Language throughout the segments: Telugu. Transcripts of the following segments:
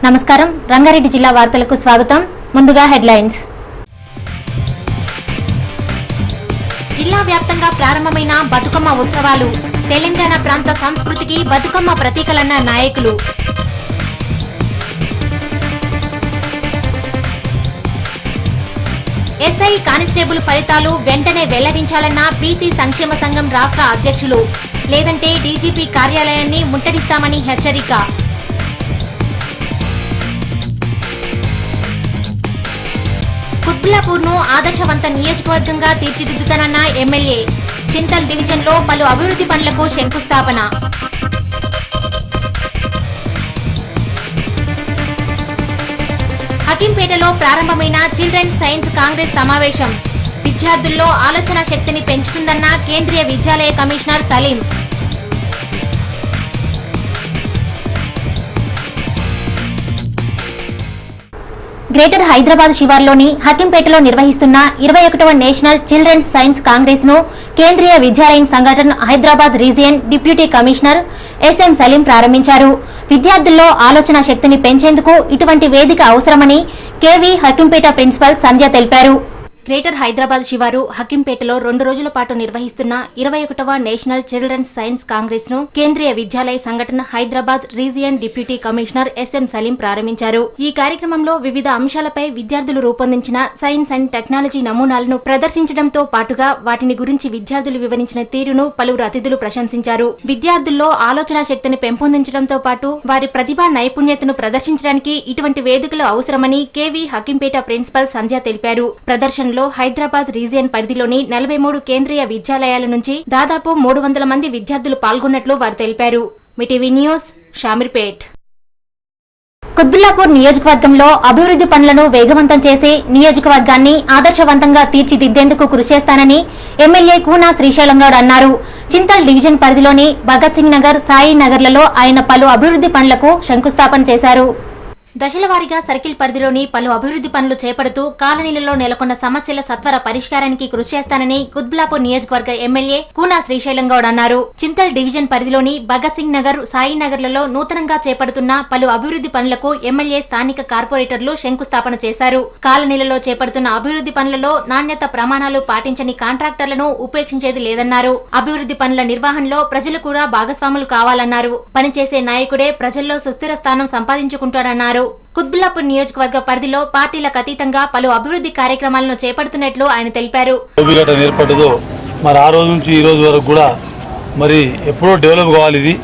నమస్కారం రంగారెడ్డి జిల్లా వార్తలకు స్వాగతం ముందుగా హెడ్లైన్స్ జిల్లా వ్యాప్తంగా ప్రారంభమైన బతుకమ్మ ఉత్సవాలు తెలంగాణ ప్రాంత సంస్కృతికి బతుకమ్మ ప్రతీకలన్న నాయకులు ఎస్ఐ కానిస్టేబుల్ ఫలితాలు వెంటనే వెల్లడించాలన్న బీసీ సంక్షేమ సంఘం రాష్ట్ర అధ్యక్షులు లేదంటే డీజీపీ కార్యాలయాన్ని ముట్టడిస్తామని హెచ్చరిక కుత్బుల్లాపూర్ ను ఆదర్శవంత నియోజకవర్గంగా తీర్చిదిద్దుతానన్న ఎమ్మెల్యే చింతల్ డివిజన్ లో పలు అభివృద్ధి పనులకు శంకుస్థాపన హకీంపేటలో ప్రారంభమైన చిల్డ్రన్స్ సైన్స్ కాంగ్రెస్ సమావేశం విద్యార్థుల్లో ఆలోచన శక్తిని పెంచుతుందన్న కేంద్రీయ విద్యాలయ కమిషనర్ సలీం గ్రేటర్ హైదరాబాద్ శివార్లోని హకీంపేటలో నిర్వహిస్తున్న 21వ నేషనల్ చిల్డ్రన్స్ సైన్స్ కాంగ్రెస్ ను Kendriya Vidyalaya Sangathan Hyderabad region deputy commissioner S M Saleem ప్రారంభించారు. విద్యార్థుల్లో ఆలోచన శక్తిని పెంచేందుకు ఇటువంటి వేదిక అవసరమని కేవీ హకీంపేట ప్రిన్సిపల్ సంధ్య తెలిపారు. గ్రేటర్ హైదరాబాద్ శివారు హకీంపేటలో 2 రోజుల పాటు నిర్వహిస్తున్న 21వ నేషనల్ చిల్డ్రన్స్ సైన్స్ కాంగ్రెస్ ను Kendriya Vidyalaya Sangathan Hyderabad region deputy commissioner S M Saleem ప్రారంభించారు. ఈ కార్యక్రమంలో వివిధ అంశాలపై విద్యార్థులు రూపొందించిన సైన్స్ అండ్ టెక్నాలజీ నమూనాలను ప్రదర్శించడంతో పాటుగా వాటిని గురించి విద్యార్థులు వివరించిన తీరును పలువురు అతిథులు ప్రశంసించారు. విద్యార్థుల్లో ఆలోచన శక్తిని పెంపొందించడంతో పాటు వారి ప్రతిభా నైపుణ్యతను ప్రదర్శించడానికి ఇటువంటి వేదికలు అవసరమని కేవీ హకీంపేట ప్రిన్సిపల్ సంధ్య తెలిపారు. ప్రదర్శన హైదరాబాద్ రీజియన్ పరిధిలోని 43 కేంద్రీయ విద్యాలయాల నుంచి దాదాపు 300 మంది విద్యార్థులు పాల్గొన్నట్లు వారు తెలిపారు. మిటీవీ న్యూస్ షామీర్పేట్. కుత్బుల్లాపూర్ నియోజకవర్గంలో అభివృద్ధి పనులను వేగవంతం చేసి నియోజకవర్గాన్ని ఆదర్శవంతంగా తీర్చిదిద్దేందుకు కృషి చేస్తానని ఎమ్మెల్యే కూనా శ్రీశైలంగౌడ్ అన్నారు. చింతల్ డివిజన్ పరిధిలోని భగత్ సింగ్ నగర్, సాయి నగర్లలో ఆయన పలు అభివృద్ధి పనులకు శంకుస్థాపన చేశారు. దశల వారీగా సర్కిల్ పరిధిలోని పలు అభివృద్ధి పనులు చేపడుతూ కాలనీలలో నెలకొన్న సమస్యల సత్వర పరిష్కారానికి కృషి చేస్తానని కుత్బుల్లాపూర్ నియోజకవర్గ ఎమ్మెల్యే కూనా శ్రీశైలంగౌడ్ అన్నారు. చింతల్ డివిజన్ పరిధిలోని భగత్ సింగ్ నగర్, సాయి నగర్లలో నూతనంగా చేపడుతున్న పలు అభివృద్ధి పనులకు ఎమ్మెల్యే స్థానిక కార్పొరేటర్లు శంకుస్థాపన చేశారు. కాలనీలలో చేపడుతున్న అభివృద్ధి పనులలో నాణ్యత ప్రమాణాలు పాటించని కాంట్రాక్టర్లను ఉపేక్షించేది లేదన్నారు. అభివృద్ధి పనుల నిర్వహణలో ప్రజలు కూడా భాగస్వాములు కావాలన్నారు. పనిచేసే నాయకుడే ప్రజల్లో సుస్థిర స్థానం సంపాదించుకుంటారన్నారు. కుత్బుల్లాపూర్ నియోజకవర్గ పరిధిలో పార్టీలకు అతీతంగా పలు అభివృద్ధి కార్యక్రమాలను చేపడుతున్నట్లు ఆయన తెలిపారు. మరి ఆ రోజు నుంచి ఈ రోజు వరకు కూడా మరి ఎప్పుడో డెవలప్ కావాలి. ఇది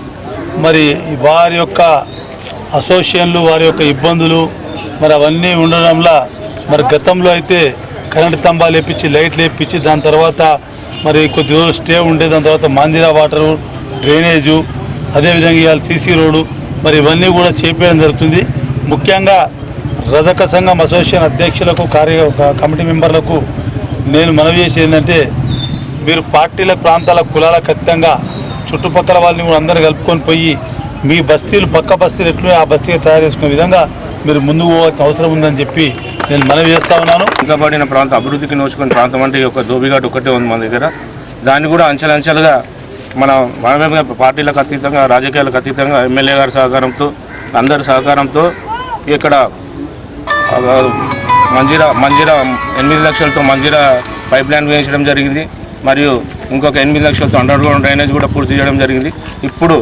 మరి వారి యొక్క అసోసియేషన్లు, వారి యొక్క ఇబ్బందులు మరి అవన్నీ ఉండడంలో మరి గతంలో అయితే కరెంటు స్తంభాలు వేపించి లైట్లు వేపించి దాని తర్వాత మరి కొద్ది రోజులు స్టే ఉండే దాని తర్వాత మందిరా వాటరు, డ్రైనేజు, అదేవిధంగా ఇవాళ సీసీ రోడ్డు మరి ఇవన్నీ కూడా చేపేయడం జరుగుతుంది. ముఖ్యంగా రజక సంఘం అసోసియేషన్ అధ్యక్షులకు, కమిటీ మెంబర్లకు నేను మనవి చేసేది ఏంటంటే మీరు పార్టీల ప్రాంతాల కులాలకు ఖచ్చితంగా చుట్టుపక్కల వాళ్ళని కూడా అందరూ కలుపుకొని పోయి మీ బస్తీలు పక్క బస్తీలు ఎట్లా ఆ బస్తీగా తయారు చేసుకునే విధంగా మీరు ముందుకు పోవాల్సిన అవసరం ఉందని చెప్పి నేను మనవి చేస్తా ఉన్నాను. ఇంకా పడిన ప్రాంతం అభివృద్ధికి నోచుకున్న ప్రాంతం అంటే ఒక దోబిఘాట్ ఒకటే ఉంది మన దగ్గర. దాన్ని కూడా అంచెలంచెలుగా మనమే పార్టీలకు అతీతంగా, రాజకీయాలకు అతీతంగా ఎమ్మెల్యే గారి సహకారంతో, అందరి సహకారంతో ఇక్కడ మంజీరా 8 లక్షలతో మంజీరా పైప్ లైన్ వేయించడం జరిగింది. మరియు ఇంకొక 8 లక్షలతో అండర్ గ్రౌండ్ డ్రైనేజ్ కూడా పూర్తి చేయడం జరిగింది. ఇప్పుడు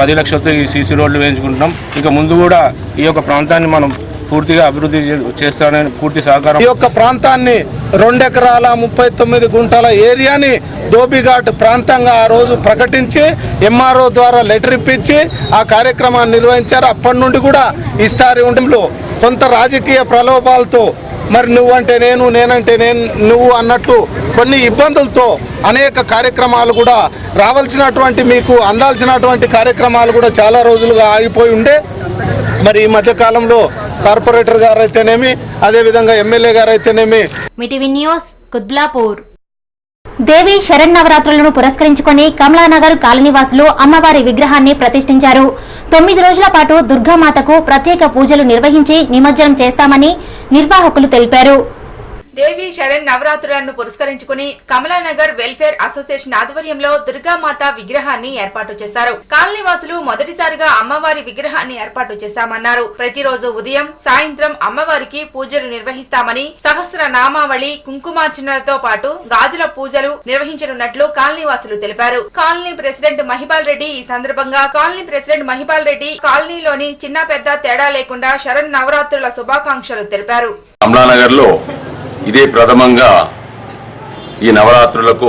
10 లక్షలతో ఈ సీసీ రోడ్లు వేయించుకుంటున్నాం. ఇక ముందు కూడా ఈ యొక్క ప్రాంతాన్ని మనం పూర్తిగా అభివృద్ధి చేస్తానని పూర్తి సహకారం. ఈ యొక్క ప్రాంతాన్ని 2 ఎకరాల 39 గుంటల ఏరియాని దోబిఘాట్ ప్రాంతంగా ఆ రోజు ప్రకటించి ఎంఆర్ఓ ద్వారా లెటర్ ఇప్పించి ఆ కార్యక్రమాన్ని నిర్వహించారు. అప్పటి నుండి కూడా ఇస్తారి ఉండంలో కొంత రాజకీయ ప్రలోభాలతో మరి నువ్వంటే నేను, నేనంటే నువ్వు అన్నట్లు కొన్ని ఇబ్బందులతో అనేక కార్యక్రమాలు కూడా రావాల్సినటువంటి, మీకు అందాల్సినటువంటి కార్యక్రమాలు కూడా చాలా రోజులుగా ఆగిపోయి ఉండే. మరి ఈ మధ్యకాలంలో కార్పొరేటర్ గారు అయితేనేమి, అదేవిధంగా ఎమ్మెల్యే గారు అయితేనేమి. మిటీవీ న్యూస్ కుత్బుల్లాపూర్. దేవి శరన్నవరాత్రులను పురస్కరించుకుని కమలానగర్ కాలనీవాసులు అమ్మవారి విగ్రహాన్ని ప్రతిష్ఠించారు. 9 రోజుల పాటు దుర్గామాతకు ప్రత్యేక పూజలు నిర్వహించి నిమజ్జనం చేస్తామని నిర్వాహకులు తెలిపారు. దేవి శరణ్ నవరాత్రులను పురస్కరించుకుని కమలానగర్ వెల్ఫేర్ అసోసియేషన్ ఆధ్వర్యంలో దుర్గామాత విగ్రహాన్ని ఏర్పాటు చేశారు. కాలనీవాసులు మొదటిసారిగా అమ్మవారి విగ్రహాన్ని ఏర్పాటు చేశామన్నారు. ప్రతిరోజు ఉదయం సాయంత్రం అమ్మవారికి పూజలు నిర్వహిస్తామని, సహస్ర నామావళి, కుంకుమార్చనలతో పాటు గాజుల పూజలు నిర్వహించనున్నట్లు కాలనీవాసులు తెలిపారు. కాలనీ ప్రెసిడెంట్ మహిపాల్ రెడ్డి ఈ సందర్భంగా కాలనీలోని చిన్న పెద్ద తేడా లేకుండా శరణ్ నవరాత్రుల శుభాకాంక్షలు తెలిపారు. కమలానగర్ లో ఇదే ప్రథమంగా ఈ నవరాత్రులకు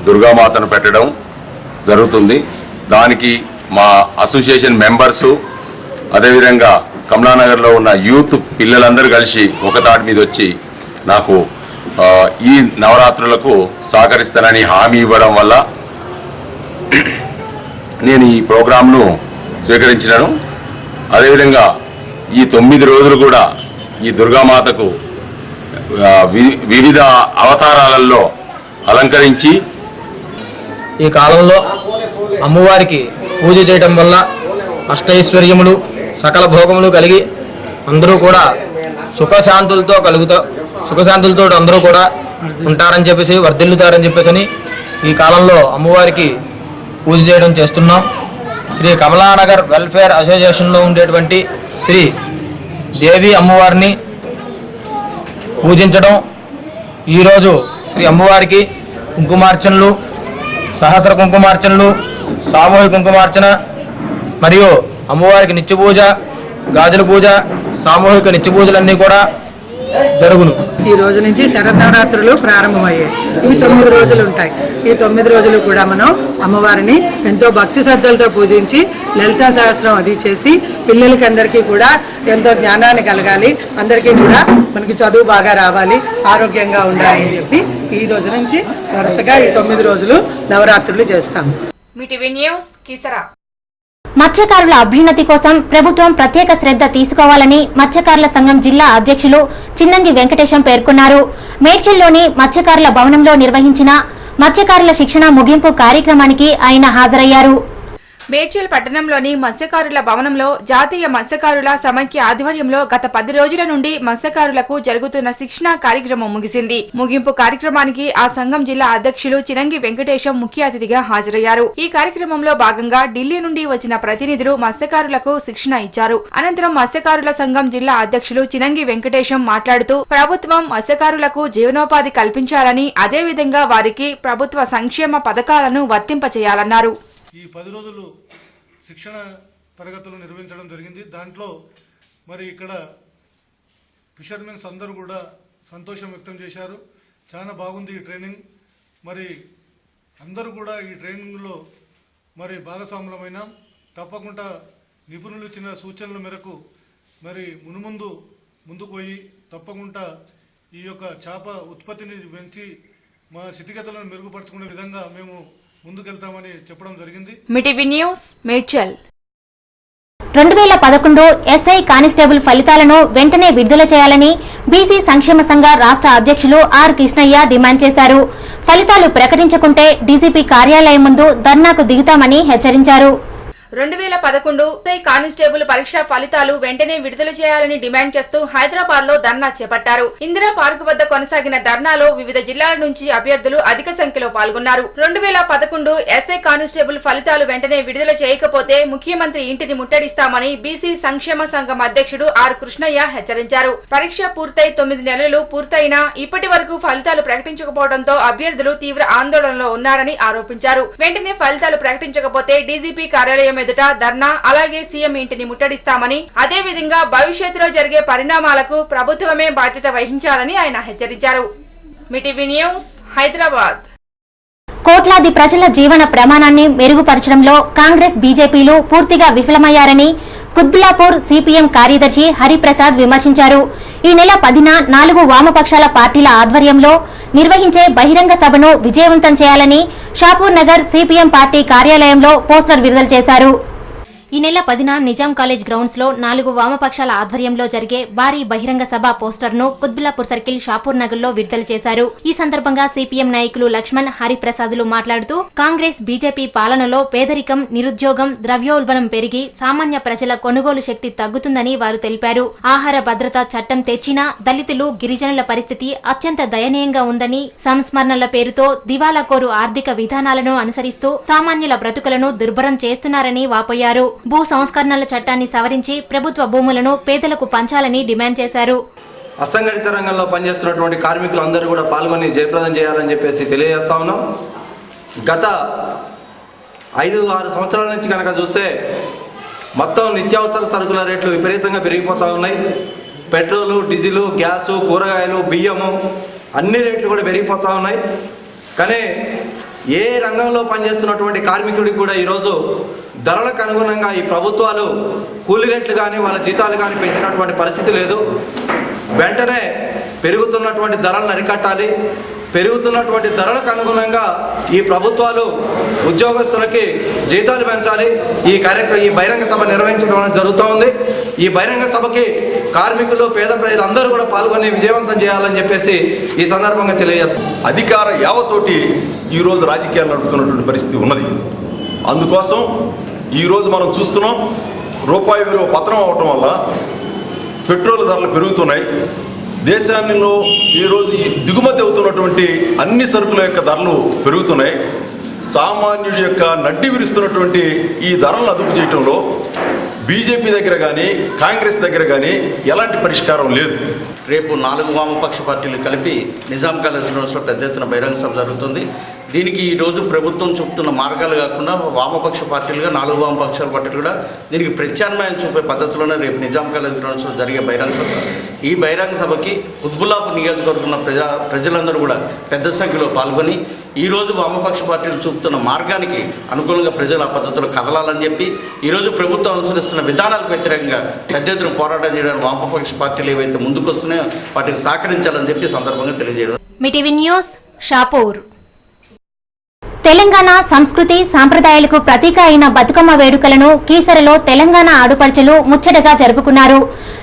దుర్గామాతను పెట్టడం జరుగుతుంది. దానికి మా అసోసియేషన్ మెంబర్సు, అదేవిధంగా కమలానగర్లో ఉన్న యూత్ పిల్లలందరూ కలిసి ఒక తాటి మీద వచ్చి నాకు ఈ నవరాత్రులకు సహకరిస్తానని హామీ ఇవ్వడం వల్ల నేను ఈ ప్రోగ్రాంను స్వీకరించినాను. అదేవిధంగా ఈ 9 రోజులు కూడా ఈ దుర్గామాతకు వివిధ అవతారాలలో అలంకరించి ఈ కాలంలో అమ్మవారికి పూజ చేయడం వల్ల అష్టైశ్వర్యములు, సకల భోగములు కలిగి అందరూ కూడా సుఖశాంతులతో అందరూ కూడా ఉంటారని చెప్పేసి, వర్ధిల్లుతారని చెప్పేసి ఈ కాలంలో అమ్మవారికి పూజ చేయడం చేస్తున్నాం. శ్రీ కమలానగర్ వెల్ఫేర్ అసోసియేషన్లో ఉండేటువంటి శ్రీ దేవి అమ్మవారిని పూజించడం, ఈరోజు శ్రీ అమ్మవారికి కుంకుమార్చనలు, సహస్ర కుంకుమార్చనలు, సామూహిక కుంకుమార్చన మరియు అమ్మవారికి నిత్య పూజ, గాజుల పూజ, సామూహిక నిత్య పూజలన్నీ కూడా జరుగును. ఈ రోజు నుంచి శరన్నవరాత్రులు ప్రారంభమయ్యాయి. ఇవి 9 రోజులు ఉంటాయి. ఈ 9 రోజులు కూడా మనం అమ్మవారిని ఎంతో భక్తి శ్రద్ధలతో పూజించి లలితా సహస్రం అది చేసి పిల్లలకి అందరికీ కూడా ఎంతో జ్ఞానాన్ని కలగాలి, అందరికీ కూడా మనకి చదువు బాగా రావాలి, ఆరోగ్యంగా ఉండాలి అని చెప్పి ఈ రోజు నుంచి వరుసగా ఈ 9 రోజులు నవరాత్రులు చేస్తాము. మత్స్యకారుల అభ్యున్నతి కోసం ప్రభుత్వం ప్రత్యేక శ్రద్ధ తీసుకోవాలని మత్స్యకారుల సంఘం జిల్లా అధ్యక్షులు చిన్నంగి వెంకటేశం పేర్కొన్నారు. మేడ్చల్లోని మత్స్యకారుల భవనంలో నిర్వహించిన మత్స్యకారుల శిక్షణ ముగింపు కార్యక్రమానికి ఆయన హాజరయ్యారు. మేడ్చల్ పట్టణంలోని మత్స్యకారుల భవనంలో జాతీయ మత్స్యకారుల సమైక్య ఆధ్వర్యంలో గత 10 రోజుల నుండి మత్స్యకారులకు జరుగుతున్న శిక్షణ కార్యక్రమం ముగిసింది. ముగింపు కార్యక్రమానికి ఆ సంఘం జిల్లా అధ్యక్షులు చినంగి వెంకటేశం ముఖ్య అతిథిగా హాజరయ్యారు. ఈ కార్యక్రమంలో భాగంగా ఢిల్లీ నుండి వచ్చిన ప్రతినిధులు మత్స్యకారులకు శిక్షణ ఇచ్చారు. అనంతరం మత్స్యకారుల సంఘం జిల్లా అధ్యక్షులు చినంగి వెంకటేశం మాట్లాడుతూ ప్రభుత్వం మత్స్యకారులకు జీవనోపాధి కల్పించాలని, అదేవిధంగా వారికి ప్రభుత్వ సంక్షేమ పథకాలను వర్తింపచేయాలన్నారు. ఈ 10 రోజులు శిక్షణ తరగతులు నిర్వహించడం జరిగింది. దాంట్లో మరి ఇక్కడ ఫిషర్మెన్స్ అందరూ కూడా సంతోషం వ్యక్తం చేశారు. చాలా బాగుంది ఈ ట్రైనింగ్. మరి అందరూ కూడా ఈ ట్రైనింగ్లో మరి భాగస్వాములమైన తప్పకుండా నిపుణులు ఇచ్చిన సూచనల మేరకు మరి ముందుకు పోయి తప్పకుండా ఈ యొక్క చేప ఉత్పత్తిని పెంచి మా స్థితిగతులను మెరుగుపరుచుకునే విధంగా మేము ముందుకెళ్తామని చెప్పడం జరిగింది. 2011 ఎస్ఐ కానిస్టేబుల్ ఫలితాలను వెంటనే విడుదల చేయాలని బీసీ సంక్షేమ సంఘ రాష్ట్ర అధ్యక్షులు ఆర్ కృష్ణయ్య డిమాండ్ చేశారు. ఫలితాలు ప్రకటించకుంటే డీజీపీ కార్యాలయం ముందు ధర్నాకు దిగుతామని హెచ్చరించారు. 2011 ఎస్ఐ కానిస్టేబుల్ పరీక్ష ఫలితాలు వెంటనే విడుదల చేయాలని డిమాండ్ చేస్తూ హైదరాబాద్ లో ధర్నా చేపట్టారు. ఇందిరా పార్క్ వద్ద కొనసాగిన ధర్నాలో వివిధ జిల్లాల నుంచి అభ్యర్థులు అధిక సంఖ్యలో పాల్గొన్నారు. 2011 ఎస్ఐ కానిస్టేబుల్ ఫలితాలు వెంటనే విడుదల చేయకపోతే ముఖ్యమంత్రి ఇంటిని ముట్టడిస్తామని బీసీ సంక్షేమ సంఘం అధ్యక్షుడు ఆర్ కృష్ణయ్య హెచ్చరించారు. పరీక్ష పూర్తయి 9 నెలలు పూర్తయినా ఇప్పటి వరకు ఫలితాలు ప్రకటించకపోవడంతో అభ్యర్థులు తీవ్ర ఆందోళనలో ఉన్నారని ఆరోపించారు. వెంటనే ఫలితాలు ప్రకటించకపోతే డీజీపీ కార్యాలయం ఎదుట ధర్నా, అలాగే సీఎం ఇంటిని ముట్టడిస్తామని, అదే విధంగా భవిష్యత్తులో జరిగే పరిణామాలకు ప్రభుత్వమే బాధ్యత వహించాలని ఆయన హెచ్చరించారు. మిటివి న్యూస్, హైదరాబాద్. కోట్లాది ప్రజల జీవన ప్రమాణాన్ని మెరుగుపరచడంలో కాంగ్రెస్ బీజేపీలు పూర్తిగా విఫలమయ్యారని కుత్బుల్లాపూర్ సిపిఎం కార్యదర్శి హరిప్రసాద్ విమర్శించారు. ఈ నెల 10న 4 వామపక్షాల పార్టీల ఆధ్వర్యంలో నిర్వహించే బహిరంగ సభను విజయవంతం చేయాలని షాపూర్ నగర్ సిపిఎం పార్టీ కార్యాలయంలో పోస్టర్ విడుదల చేశారు. ఈ నెల 10న నిజాం కాలేజ్ గ్రౌండ్స్ లో 4 వామపక్షాల ఆధ్వర్యంలో జరిగే భారీ బహిరంగ సభ పోస్టర్ ను కుత్బుల్లాపూర్ సర్కిల్ షాపూర్ నగర్ లో విడుదల చేశారు. ఈ సందర్భంగా సిపిఎం నాయకులు లక్ష్మణ్, హరిప్రసాదులు మాట్లాడుతూ కాంగ్రెస్ బీజేపీ పాలనలో పేదరికం, నిరుద్యోగం, ద్రవ్యోల్బణం పెరిగి సామాన్య ప్రజల కొనుగోలు శక్తి తగ్గుతుందని వారు తెలిపారు. ఆహార భద్రతా చట్టం తెచ్చినా దళితులు, గిరిజనుల పరిస్థితి అత్యంత దయనీయంగా ఉందని, సంస్మరణల పేరుతో దివాలాకోరు ఆర్థిక విధానాలను అనుసరిస్తూ సామాన్యుల బ్రతుకులను దుర్భరం చేస్తున్నారని వాపోయారు. భూ సంస్కరణల చట్టాన్ని సవరించి ప్రభుత్వ భూములను పేదలకు పంచాలని డిమాండ్ చేశారు. అసంఘటిత రంగంలో పనిచేస్తున్నటువంటి కార్మికులందరూ కూడా పాల్గొని జయప్రదం చేయాలని చెప్పేసి తెలియజేస్తా ఉన్నాం. గత 5-6 సంవత్సరాల నుంచి కనుక చూస్తే మొత్తం నిత్యావసర సరుకుల రేట్లు విపరీతంగా పెరిగిపోతూ ఉన్నాయి. పెట్రోలు, డీజిలు, గ్యాసు, కూరగాయలు, బియ్యము అన్ని రేట్లు కూడా పెరిగిపోతూ ఉన్నాయి. కానీ ఏ రంగంలో పనిచేస్తున్నటువంటి కార్మికుడికి కూడా ఈరోజు ధరలకు అనుగుణంగా ఈ ప్రభుత్వాలు కూలీ రేట్లు కానీ వాళ్ళ జీతాలు కానీ పెంచినటువంటి పరిస్థితి లేదు. వెంటనే పెరుగుతున్నటువంటి ధరలను అరికట్టాలి. పెరుగుతున్నటువంటి ధరలకు అనుగుణంగా ఈ ప్రభుత్వాలు ఉద్యోగస్తులకి జీతాలు పెంచాలి. ఈ బహిరంగ సభ నిర్వహించడం జరుగుతూ ఉంది. ఈ బహిరంగ సభకి కార్మికులు, పేద ప్రజలందరూ కూడా పాల్గొని విజయవంతం చేయాలని చెప్పేసి ఈ సందర్భంగా తెలియజేస్తాం. అధికార యావతోటి ఈరోజు రాజకీయాలు నడుపుతున్నటువంటి పరిస్థితి ఉన్నది. అందుకోసం ఈరోజు మనం చూస్తున్నాం, రూపాయి విలువ పతనం అవటం వల్ల పెట్రోల్ ధరలు పెరుగుతున్నాయి. దేశాల్లో ఈరోజు దిగుమతి అవుతున్నటువంటి అన్ని సరుకుల యొక్క ధరలు పెరుగుతున్నాయి. సామాన్యుడి యొక్క నడ్డి విరుస్తున్నటువంటి ఈ ధరలను అదుపు చేయటంలో బీజేపీ దగ్గర కానీ కాంగ్రెస్ దగ్గర కానీ ఎలాంటి పరిష్కారం లేదు. రేపు 4 వామపక్ష పార్టీలు కలిపి నిజాం కాలేజ్ గ్రౌండ్స్లో పెద్ద ఎత్తున బహిరంగ సభ జరుగుతుంది. దీనికి ఈరోజు ప్రభుత్వం చూపుతున్న మార్గాలు కాకుండా వామపక్ష పార్టీలుగా 4 వామపక్షాల పార్టీలు కూడా దీనికి ప్రత్యామ్నాయం చూపే పద్ధతిలోనే రేపు నిజాం కాలేజ్ గ్రౌండ్స్లో జరిగే బహిరంగ సభ. ఈ బహిరంగ సభకి కుత్బుల్లాపూర్ నియోజకవర్గంలో ప్రజలందరూ కూడా పెద్ద సంఖ్యలో పాల్గొని ఈరోజు వామపక్ష పార్టీలు చూపుతున్న మార్గానికి అనుకూలంగా ప్రజలు ఆ పద్ధతిలో కదలాలని చెప్పి ఈరోజు ప్రభుత్వం అనుసరిస్తున్న విధానాలకు వ్యతిరేకంగా పెద్ద ఎత్తున పోరాటం చేయడానికి వామపక్ష పార్టీలు ఏవైతే ముందుకు వస్తున్నాయో వాటికి సహకరించాలని చెప్పి సందర్భంగా తెలియజేయడం. మిటివి న్యూస్, షాపూర్. తెలంగాణ సంస్కృతి సాంప్రదాయాలకు ప్రతీక అయిన బతుకమ్మ వేడుకలను కీసరలో తెలంగాణ ఆడుపడుచులు ముచ్చటగా జరుపుకున్నారు.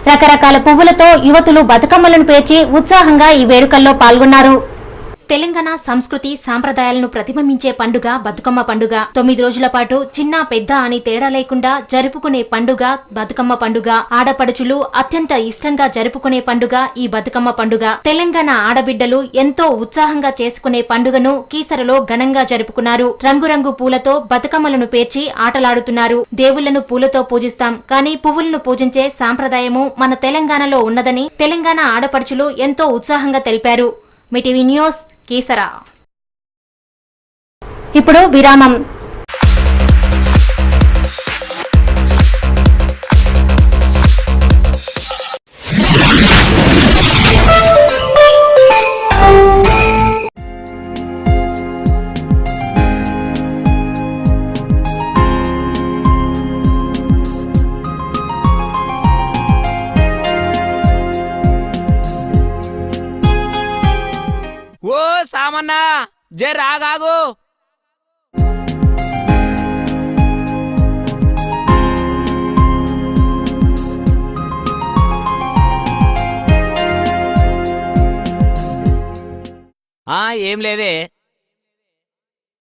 రకరకాల పువ్వులతో యువతులు బతుకమ్మలను పేర్చి ఉత్సాహంగా ఈ వేడుకల్లో పాల్గొన్నారు. తెలంగాణ సంస్కృతి సాంప్రదాయాలను ప్రతిబింబించే పండుగ బతుకమ్మ పండుగ. 9 రోజుల పాటు చిన్న పెద్ద అని తేడా లేకుండా జరుపుకునే పండుగ బతుకమ్మ పండుగ. ఆడపడుచులు అత్యంత ఇష్టంగా జరుపుకునే పండుగ ఈ బతుకమ్మ పండుగ. తెలంగాణ ఆడబిడ్డలు ఎంతో ఉత్సాహంగా చేసుకునే పండుగను కీసరలో ఘనంగా జరుపుకున్నారు. రంగురంగు పూలతో బతుకమ్మలను పేర్చి ఆటలాడుతున్నారు. దేవుళ్లను పూలతో పూజిస్తాం, కానీ పువ్వులను పూజించే సాంప్రదాయము మన తెలంగాణలో ఉన్నదని తెలంగాణ ఆడపడుచులు ఎంతో ఉత్సాహంగా తెలిపారు. మిటివి న్యూస్, కీసరా. ఇప్పుడు విరామం. ఓ సామన్నా జర రాగాగు. ఏం లేదే,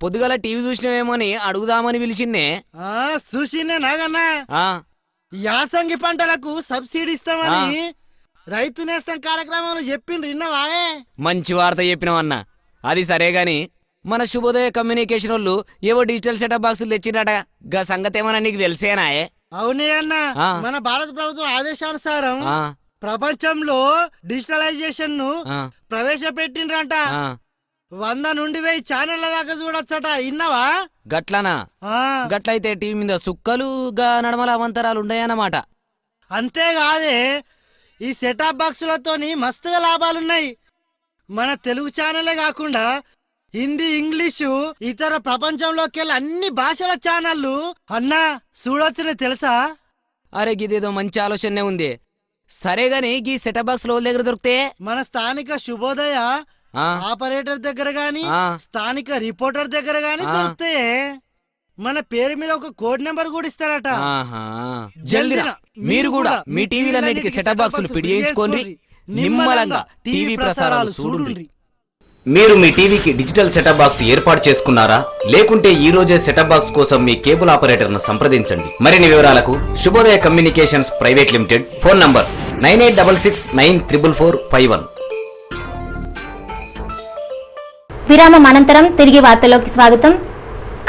పొద్దుగల టీవీ చూసినవేమో అని అడుగుదామని పిలిచిందే. చూసినే నాగన్నా, యాసంగి పంటలకు సబ్సిడీ ఇస్తామని రైతు నేస్తం కార్యక్రమంలో చెప్పిండ్రు, విన్నావా? మంచి వార్త చెప్పినావన్నా. అది సరే గాని మన శుభోదయ కమ్యూనికేషన్ వాళ్ళు ఏవో డిజిటల్ సెటప్ బాక్సులు తెచ్చిరట, గా సంగతి ఏమన్నా నీకు తెలిసేనాయే? అవునే అన్నా, మన భారత ప్రభుత్వం ఆదేశానుసారం ప్రపంచంలో డిజిటలైజేషన్ ను ప్రవేశపెట్టిండ్రంట. 100 నుండి 1000 ఛానళ్ల దాకా చూడొచ్చట, ఇన్నవా? గట్లనా? గట్లయితే టీవీ మీద సుక్కలు గా నడమల అవంతరాలు ఉండయన్నమాట. అంతేకాదే ఈ సెటాప్ బాక్సులతోని మస్తుగా లాభాలున్నాయి. మన తెలుగు ఛానలే కాకుండా హిందీ, ఇంగ్లీషు, ఇతర ప్రపంచంలోకెళ్ళి అన్ని భాషల ఛానళ్లు అన్నా చూడొచ్చునే తెలుసా? అరే గిదేదో మంచి ఆలోచనే ఉంది. సరే గాని గీ సెటప్ బాక్స్ లో దగ్గర దొరికితే మన స్థానిక శుభోదయ ఆపరేటర్ దగ్గర గాని స్థానిక రిపోర్టర్ దగ్గర గాని దొరికితే మన పేరు మీద ఒక కోడ్ నెంబర్ కూడా ఇస్తారట. జల్దిరా మీరు కూడా మీ టీవీలన్నిటికీ సెటప్ బాక్సులు పిడియించుకోండి. నిమ్మలంగా టీవీ ప్రసారాలు చూడండి. మీరు మీ టీవీకి డిజిటల్ సెటప్ బాక్స్ ఏర్పాటు చేసుకున్నారా? లేకుంటే ఈ రోజే సెటప్ బాక్స్ కోసం మీ కేబుల్ ఆపరేటర్ను సంప్రదించండి. మరిన్ని వివరాలకు శుభోదయ communications private limited, phone number 9866944451. విరామం అనంతరం తిరిగి వార్తల్లోకి స్వాగతం.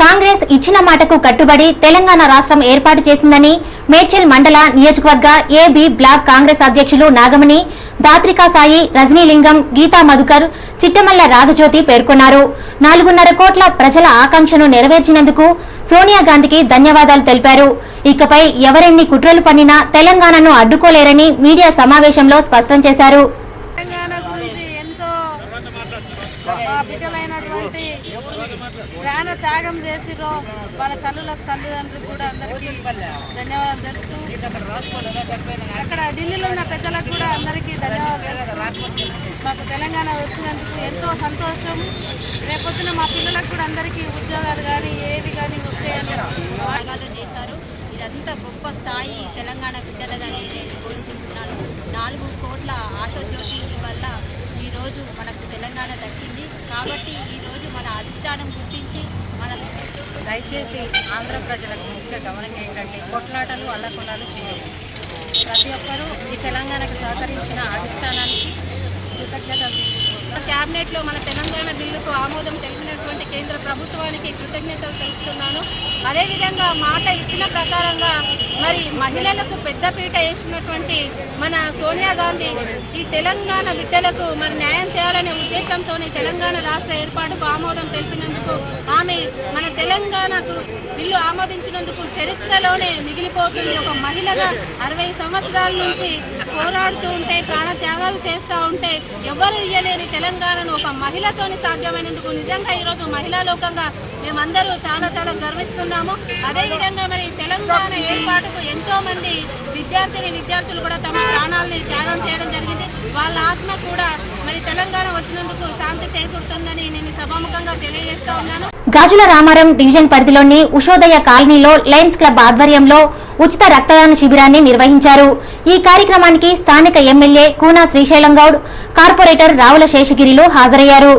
కాంగ్రెస్ ఇచ్చిన మాటకు కట్టుబడి తెలంగాణ రాష్ట్రం ఏర్పాటు చేసిందని మేడ్చల్ మండల నియోజకవర్గ ఏబీ బ్లాక్ కాంగ్రెస్ అధ్యక్షులు నాగమణి, దాత్రికా సాయి, రజనీలింగం, గీతా మధుకర్, చిట్టమల్ల రాగజ్యోతి పేర్కొన్నారు. 4.5 కోట్ల ప్రజల ఆకాంక్షను నెరవేర్చినందుకు సోనియా గాంధీకి ధన్యవాదాలు తెలిపారు. ఇకపై ఎవరెన్ని కుట్రలు పన్నినా తెలంగాణను అడ్డుకోలేరని మీడియా సమావేశంలో స్పష్టం చేశారు. ప్రాణ త్యాగం చేసిరో వాళ్ళ తల్లులకు తల్లిదండ్రులకు కూడా అందరికీ ధన్యవాదాలు తెలుస్తూ, అక్కడ ఢిల్లీలో ఉన్న పెద్దలకు కూడా అందరికీ ధన్యవాదాలు. మాకు తెలంగాణ వచ్చినందుకు ఎంతో సంతోషం. రేపొద్దున మా పిల్లలకు కూడా అందరికీ ఉద్యోగాలు కానీ ఏవి కానీ వస్తాయని చేశారు. ఇదంతా గొప్ప స్థాయి తెలంగాణ బిడ్డలని నేను కోరుకుంటున్నాను. 4 కోట్ల ఆశాజ్యోతి వల్ల ఈరోజు మనకు తెలంగాణ దక్కింది. కాబట్టి ఈరోజు మన అధిష్టానం గుర్తించి మన దయచేసి ఆంధ్ర ప్రజలకు ముఖ్య గమనం ఏంటంటే కొట్లాటలు అల్లకొల్లాలు చేయరు. ప్రతి ఒక్కరూ ఈ తెలంగాణకు సహకరించిన అధిష్టానానికి కృతజ్ఞతలు. క్యాబినెట్లో మన తెలంగాణ బిల్లుకు ఆమోదం తెలిపినటువంటి కేంద్ర ప్రభుత్వానికి కృతజ్ఞతలు తెలుపుతున్నాను. అదేవిధంగా మాట ఇచ్చిన ప్రకారంగా మరి మహిళలకు పెద్దపీట వేసినటువంటి మన సోనియా గాంధీ ఈ తెలంగాణ బిడ్డలకు మరి న్యాయం చేయాలనే ఉద్దేశంతో తెలంగాణ రాష్ట్ర ఏర్పాటుకు ఆమోదం తెలిపినందుకు ఆమె మన తెలంగాణకు బిల్లు ఆమోదించినందుకు చరిత్రలోనే మిగిలిపోతుంది. ఒక మహిళగా 60 సంవత్సరాల నుంచి పోరాడుతూ ఉంటే, ప్రాణ త్యాగాలు చేస్తూ ఉంటే ఎవరు ఇయ్యలేని తెలంగాణను ఒక మహిళతోని సాధ్యమైనందుకు నిజంగా ఈరోజు మహిళా లోకంగా మేమందరూ చాలా చాలా గర్విస్తున్నాము. అదేవిధంగా మరి తెలంగాణ ఏర్పాటుకు ఎంతో మంది విద్యార్థులు కూడా తమ ప్రాణాలని త్యాగం చేయడం జరిగింది. వాళ్ళ ఆత్మ కూడా మరి తెలంగాణ వచ్చినందుకు శాంతి చేకూరుతుందని నేను సభాముఖంగా తెలియజేస్తా ఉన్నాను. గాజుల రామారం డివిజన్ పరిధిలోని ఉషోదయ కాలనీలో లయన్స్ క్లబ్ ఆధ్వర్యంలో ఉచిత రక్తదాన శిబిరాన్ని నిర్వహించారు. ఈ కార్యక్రమానికి స్థానిక ఎమ్మెల్యే కూనా శ్రీశైలం గౌడ్, కార్పొరేటర్ రావుల శేషగిరిలు హాజరయ్యారు.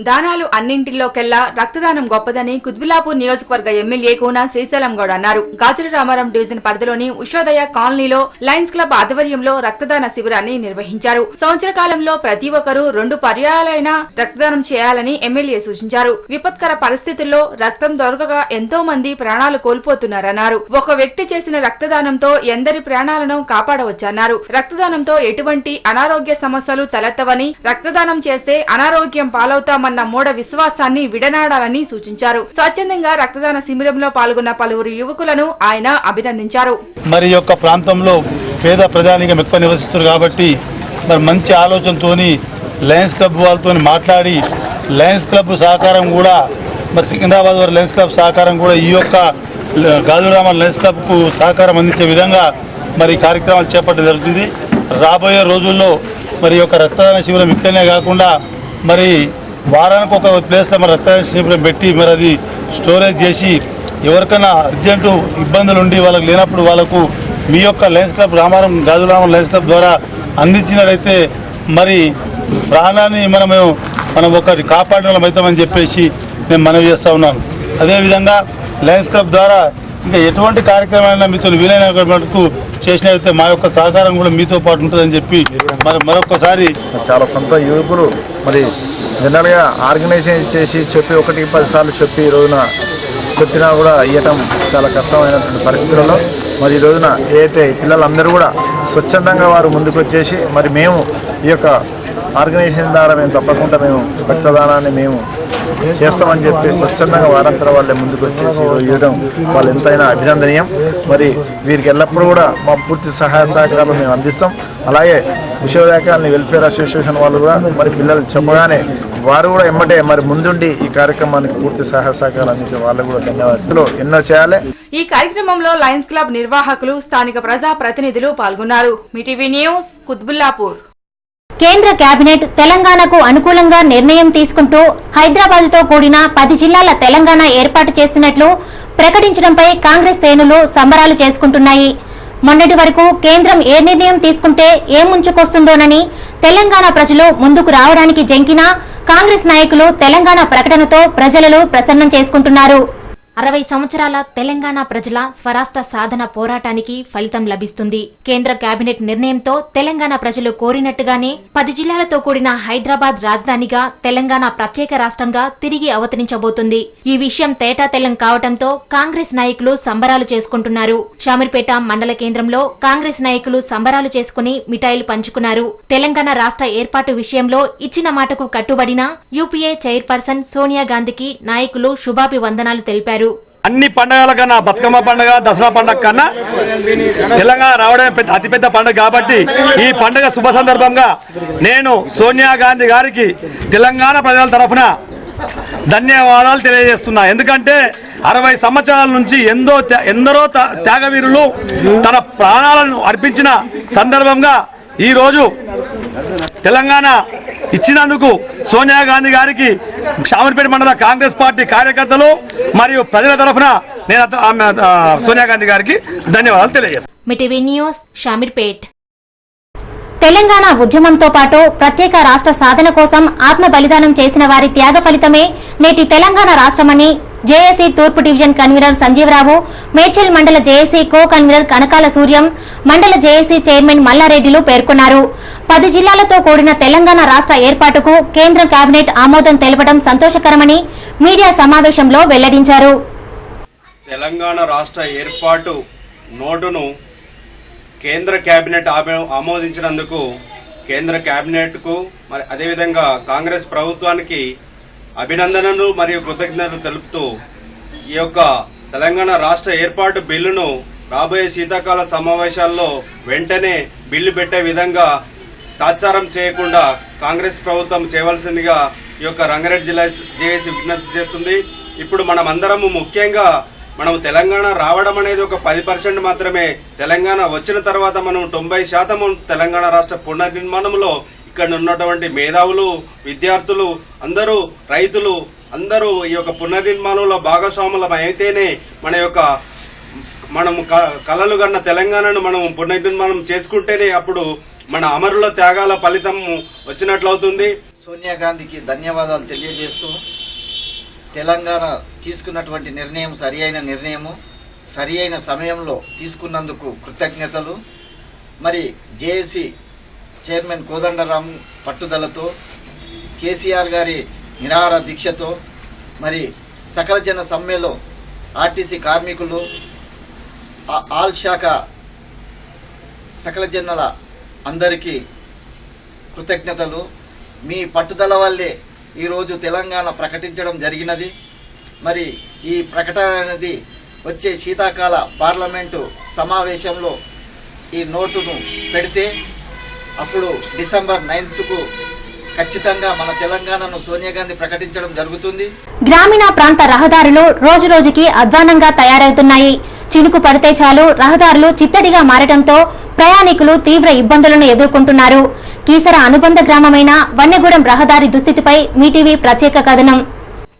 దానాలు అన్నింటిలోకెల్లా రక్తదానం గొప్పదని కుత్బుల్లాపూర్ నియోజకవర్గ ఎమ్మెల్యే కూనా శ్రీశైలం గౌడ్ అన్నారు. గాజుల రామారం డివిజన్ పరిధిలోని ఉషోదయ కాలనీలో లయన్స్ క్లబ్ ఆధ్వర్యంలో రక్తదాన శిబిరాన్ని నిర్వహించారు. సంవత్సర కాలంలో ప్రతి ఒక్కరూ 2 పర్యాలైనా రక్తదానం చేయాలని ఎమ్మెల్యే సూచించారు. విపత్కర పరిస్థితుల్లో రక్తం దొరకగా ఎంతో మంది ప్రాణాలు కోల్పోతున్నారన్నారు. ఒక వ్యక్తి చేసిన రక్తదానంతో ఎందరి ప్రాణాలను కాపాడవచ్చన్నారు. రక్తదానంతో ఎటువంటి అనారోగ్య సమస్యలు తలెత్తవని, రక్తదానం చేస్తే అనారోగ్యం పాలవుతామన్న మూఢ విశ్వాసాన్ని విడనాడాలని సూచించారు. స్వచ్ఛందంగా రక్తదాన శిబిరంలో పాల్గొన్న పలువురు యువకులను ఆయన అభినందించారు. మరి యొక్క ప్రాంతంలో పేద ప్రజానికం ఎక్కువ నివసిస్తారు కాబట్టి మరి మంచి ఆలోచనతోని లయన్స్ క్లబ్ వాళ్ళతో మాట్లాడి లయన్స్ క్లబ్ సహకారం కూడా మరి సికింద్రాబాద్ వారి లయన్స్ క్లబ్ సహకారం కూడా ఈ యొక్క గాజురామ లయన్స్ క్లబ్కు సహకారం అందించే విధంగా మరి కార్యక్రమాలు చేపట్టడం జరుగుతుంది. రాబోయే రోజుల్లో మరి యొక్క రక్తదాన శిబిరం ఇక్కడనే కాకుండా మరి వారానికి ఒక ప్లేస్లో మరి రక్తదాన శిబిరం పెట్టి మరి అది స్టోరేజ్ చేసి ఎవరికైనా అర్జెంటు ఇబ్బందులు ఉండి వాళ్ళకి లేనప్పుడు వాళ్ళకు మీ యొక్క లయన్స్ క్లబ్ రామారం గాజురామ లయన్స్ క్లబ్ ద్వారా అందించినట్లయితే మరి ప్రాణాన్ని మనం ఒకటి కాపాడడం అవుతామని చెప్పేసి నేను మనవి చేస్తూ ఉన్నాను. అదేవిధంగా లయన్స్ క్లబ్ ద్వారా ఇంకా ఎటువంటి కార్యక్రమాలైనా మీతో వీలైన మటుకు చేసినట్లయితే మా యొక్క సహకారం కూడా మీతో పాటు ఉంటుందని చెప్పి మరి మరొకసారి చాలా సొంత యువకులు మరి జనరల్గా ఆర్గనైజేషన్ చేసి చెప్పి 1-10 సార్లు చెప్పి ఈ రోజున చెప్పినా కూడా ఇవ్వటం చాలా కష్టమైనటువంటి పరిస్థితులలో మరి ఈ రోజున ఏదైతే పిల్లలందరూ కూడా స్వచ్ఛందంగా వారు ముందుకు వచ్చేసి మరి మేము ఈ యొక్క ఆర్గనైజేషన్ ద్వారా మేము తప్పకుండా మేము రక్తదానాన్ని మేము చేస్తామని చెప్పి స్వచ్ఛందంగా వారంతా వాళ్ళే ముందుకు వచ్చేసి ఇవ్వడం వాళ్ళు ఎంతైనా అభినందనీయం. మరి వీరికి ఎల్లప్పుడూ కూడా మా పూర్తి సహాయ సహకారాలు మేము అందిస్తాం. అలాగే ఉషోదయ కాలనీ వెల్ఫేర్ అసోసియేషన్ వాళ్ళు కూడా మరి పిల్లలు చెప్పగానే వారు కూడా ఎమ్మటే మరి ముందుండి ఈ కార్యక్రమానికి పూర్తి సహాయ సహకారాలు అందించే వాళ్ళకు కూడా ధన్యవాదాలు ఎన్నో చేయాలి. ఈ కార్యక్రమంలో లయన్స్ క్లబ్ నిర్వాహకులు, స్థానిక ప్రజా ప్రతినిధులు పాల్గొన్నారు. మీటీవీ న్యూస్, కుత్బుల్లాపూర్. కేంద్ర కేబినెట్ తెలంగాణకు అనుకూలంగా నిర్ణయం తీసుకుంటూ హైదరాబాద్తో కూడిన 10 జిల్లాల తెలంగాణ ఏర్పాటు చేస్తున్నట్లు ప్రకటించడంపై కాంగ్రెస్ శ్రేణులు సంబరాలు చేసుకుంటున్నాయి. మొన్నటి వరకు కేంద్రం ఏ నిర్ణయం తీసుకుంటే ఏం ముంచుకొస్తుందోనని తెలంగాణ ప్రజలు ముందుకు రావడానికి జంకినా కాంగ్రెస్ నాయకులు తెలంగాణ ప్రకటనతో ప్రజలను ప్రసన్నం చేసుకుంటున్నారు. 60 సంవత్సరాల తెలంగాణ ప్రజల స్వరాష్ట్ర సాధన పోరాటానికి ఫలితం లభిస్తుంది. కేంద్ర కేబినెట్ నిర్ణయంతో తెలంగాణ ప్రజలు కోరినట్టుగానే 10 జిల్లాలతో కూడిన హైదరాబాద్ రాజధానిగా తెలంగాణ ప్రత్యేక రాష్ట్రంగా తిరిగి అవతరించబోతుంది. ఈ విషయం తేటాతెల్లం కావడంతో కాంగ్రెస్ నాయకులు సంబరాలు చేసుకుంటున్నారు. షామీర్పేట మండల కేంద్రంలో కాంగ్రెస్ నాయకులు సంబరాలు చేసుకుని మిఠాయిలు పంచుకున్నారు. తెలంగాణ రాష్ట్ర ఏర్పాటు విషయంలో ఇచ్చిన మాటకు కట్టుబడిన యూపీఏ చైర్పర్సన్ సోనియా గాంధీకి నాయకులు శుభాభివందనాలు తెలిపారు. అన్ని పండుగల కన్నా బతుకమ్మ పండుగ, దసరా పండుగ కన్నా తెలంగాణ రావడమే అతిపెద్ద పండుగ కాబట్టి ఈ పండుగ శుభ సందర్భంగా నేను సోనియా గాంధీ గారికి తెలంగాణ ప్రజల తరఫున ధన్యవాదాలు తెలియజేస్తున్నా. ఎందుకంటే 60 సంవత్సరాల నుంచి ఎందరో త్యాగవీరులు తన ప్రాణాలను అర్పించిన సందర్భంగా ఈరోజు తెలంగాణ ఇచ్చినందుకు సోనియా గాంధీ గారికి షామీర్పేట మండల కాంగ్రెస్ పార్టీ కార్యకర్తలు మరియు ప్రజల తరఫున నేను సోనియా గాంధీ గారికి ధన్యవాదాలు తెలియజేస్తాను. తెలంగాణ ఉద్యమంతో పాటు ప్రత్యేక రాష్ట్ర సాధన కోసం ఆత్మ బలిదానం చేసిన వారి త్యాగ ఫలితమే నేటి తెలంగాణ రాష్ట్రమని జేఏసీ తూర్పు డివిజన్ కన్వీనర్ సంజీవరావు, మేడ్చల్ మండల JAC co convener Kanakala Suryam, మండల జేఏసీ చైర్మన్ మల్లారెడ్డిలు పేర్కొన్నారు. 10 జిల్లాలతో కూడిన తెలంగాణ రాష్ట్ర ఏర్పాటుకు కేంద్ర కేబినెట్ ఆమోదం తెలపడం సంతోషకరమని మీడియా సమావేశంలో వెల్లడించారు. తెలంగాణ రాష్ట్ర ఏర్పాటు నోటును కేంద్ర కేబినెట్ ఆమోదించినందుకు కేంద్ర కేబినెట్కు మరి అదేవిధంగా కాంగ్రెస్ ప్రభుత్వానికి అభినందనలు మరియు కృతజ్ఞతలు తెలుపుతూ ఈ యొక్క తెలంగాణ రాష్ట్ర ఏర్పాటు బిల్లును రాబోయే శీతాకాల సమావేశాల్లో వెంటనే బిల్లు పెట్టే విధంగా తాత్సారం చేయకుండా కాంగ్రెస్ ప్రభుత్వం చేయవలసిందిగా ఈ యొక్క రంగారెడ్డి జిల్లా జేఏసీ విజ్ఞప్తి చేస్తుంది. ఇప్పుడు మనమందరము ముఖ్యంగా మనం తెలంగాణ రావడం అనేది ఒక 10% మాత్రమే. తెలంగాణ వచ్చిన తర్వాత మనం 90% తెలంగాణ రాష్ట్ర పునర్నిర్మాణంలో ఇక్కడ ఉన్నటువంటి మేధావులు, విద్యార్థులు, అందరూ రైతులు అందరూ ఈ యొక్క పునర్నిర్మాణంలో భాగస్వాములం అయితేనే మనం కలలు కన్న తెలంగాణను మనం పునర్నిర్మాణం చేసుకుంటేనే అప్పుడు మన అమరుల త్యాగాల ఫలితం వచ్చినట్లవుతుంది. సోనియా గాంధీకి ధన్యవాదాలు తెలియజేస్తూ తెలంగాణ తీసుకున్నటువంటి నిర్ణయం సరి అయిన నిర్ణయము, సరి అయిన సమయంలో తీసుకున్నందుకు కృతజ్ఞతలు. మరి జేఏసీ చైర్మన్ కోదండరాం పట్టుదలతో, కేసీఆర్ గారి నిరాహార దీక్షతో, మరి సకల జన సమ్మెలో ఆర్టీసీ కార్మికులు, ఆల్ శాఖ సకల జనుల అందరికీ కృతజ్ఞతలు. మీ పట్టుదల వల్లే ఈరోజు తెలంగాణ ప్రకటించడం జరిగినది. మరి ఈ ప్రకటన అనేది వచ్చే శీతాకాల పార్లమెంటు సమావేశంలో ఈ నోటును పెడితే అప్పుడు డిసెంబర్ 9కు ఖచ్చితంగా మన తెలంగాణను సోనియా గాంధీ ప్రకటించడం జరుగుతుంది. గ్రామీణ ప్రాంత రహదారులు రోజురోజుకి అధ్వానంగా తయారవుతున్నాయి. చినుకు పడితే చాలు రహదారులు చిత్తడిగా మారడంతో ప్రయాణికులు తీవ్ర ఇబ్బందులను ఎదుర్కొంటున్నారు. కీసర అనుబంధ గ్రామమైన వన్నెగూడెం రహదారి దుస్థితిపై మీటీవీ ప్రత్యేక కథనం.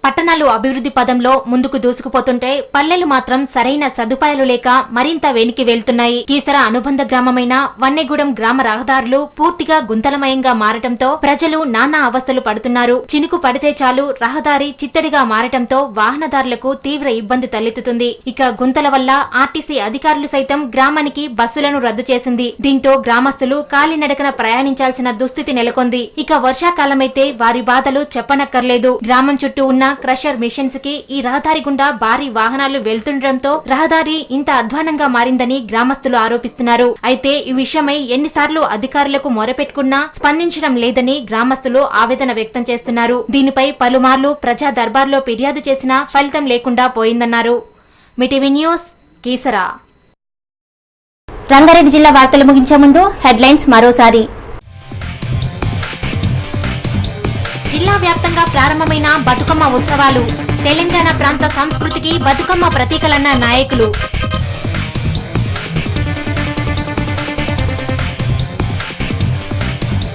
పట్టణాలు అభివృద్ధి పదంలో ముందుకు దూసుకుపోతుంటే పల్లెలు మాత్రం సరైన సదుపాయాలు లేక మరింత వెనికి వెళ్తున్నాయి. కీసర అనుబంధ గ్రామమైన వన్నెగూడెం గ్రామ రహదారులు పూర్తిగా గుంతలమయంగా మారటంతో ప్రజలు నానా అవస్థలు పడుతున్నారు. చినుకు పడితే చాలు రహదారి చిత్తడిగా మారటంతో వాహనదారులకు తీవ్ర ఇబ్బంది తలెత్తుతుంది. ఇక గుంతల వల్ల ఆర్టీసీ అధికారులు సైతం గ్రామానికి బస్సులను రద్దు చేసింది. దీంతో గ్రామస్తులు కాలినడకన ప్రయాణించాల్సిన దుస్థితి నెలకొంది. ఇక వర్షాకాలమైతే వారి బాధలు చెప్పనక్కర్లేదు. గ్రామం చుట్టూ ఉన్న క్రషర్ మిషన్స్ కి ఈ రహదారి గుండా భారీ వాహనాలు వెళ్తుండటంతో రహదారి ఇంత అధ్వానంగా మారిందని గ్రామస్తులు ఆరోపిస్తున్నారు. అయితే ఈ విషయమై ఎన్నిసార్లు అధికారులకు మొరపెట్టుకున్నా స్పందించడం లేదని గ్రామస్తులు ఆవేదన వ్యక్తం చేస్తున్నారు. దీనిపై పలుమార్లు ప్రజా దర్బార్లో ఫిర్యాదు చేసినా ఫలితం లేకుండా పోయిందన్నారు. మీటీవీ న్యూస్ కీసరా. రంగారెడ్డి జిల్లా వార్తలు ముగించే ముందు హెడ్లైన్స్ మరోసారి. జిల్లా వ్యాప్తంగా ప్రారంభమైన బతుకమ్మ ఉత్సవాలు. తెలంగాణ ప్రాంత సంస్కృతికి బతుకమ్మ ప్రతీకలన్న నాయకులు.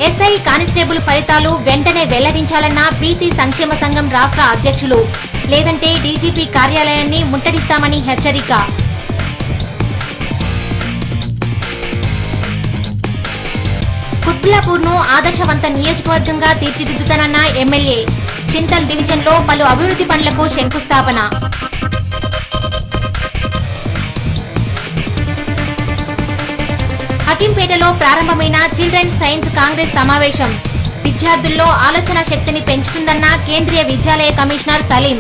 ఎస్ఐ కానిస్టేబుల్ ఫలితాలు వెంటనే వెల్లడించాలన్న బీసీ సంక్షేమ సంఘం రాష్ట్ర అధ్యక్షులు. లేదంటే డీజీపీ కార్యాలయాన్ని ముట్టడిస్తామని హెచ్చరిక. కుత్బుల్లాపూర్ను ఆదర్శవంత నియోజకవర్గంగా తీర్చిదిద్దుతానన్న ఎమ్మెల్యే. చింతల్ డివిజన్లో పలు అభివృద్ధి పనులకు శంకుస్థాపన. హకీంపేటలో ప్రారంభమైన చిల్డ్రన్స్ సైన్స్ కాంగ్రెస్ సమావేశం విద్యార్థుల్లో ఆలోచన శక్తిని పెంచుతుందన్న కేంద్రీయ విద్యాలయ కమిషనర్ సలీం.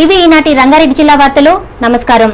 ఇవి ఈనాటి రంగారెడ్డి జిల్లా వార్తలు. నమస్కారం.